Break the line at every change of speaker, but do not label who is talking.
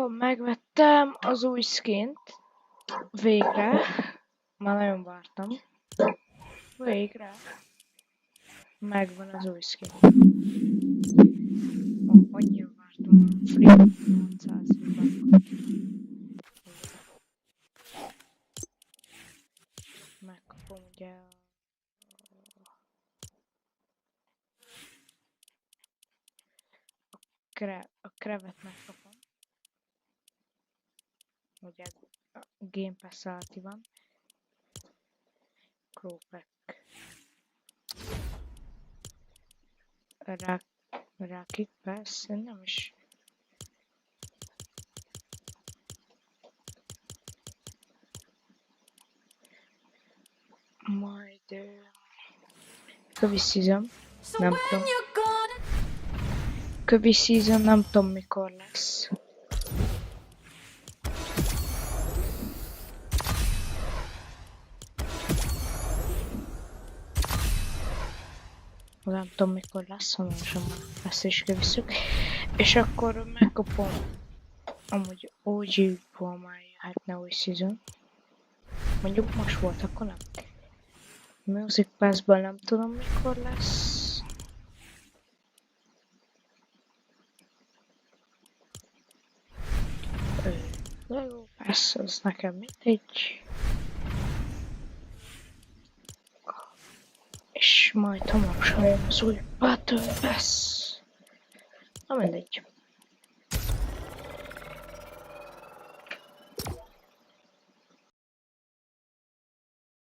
Megvettem az új skint. Végre. Már nagyon vártam. Végre. Megvan az új skin. Annyira vártam a free 800 -ban. Megkapom ugye a krevet megkapom. Ugye a Game Pass alatti van. Krópek. Rakik persze, nem is. Majd Kövi Season, nem tudom. Kövi Season nem tudom mikor lesz. Nem tudom mikor lesz, hamarosan ezt is kivisszük. És akkor megkapom. Amúgy OG-ból már jöhetne új season. Mondjuk most volt, akkor nem. Music Pass-ban nem tudom mikor lesz. Lego Pass, az nekem mindegy. És majd hamarosan jön az új Battle Pass. Na mindegy.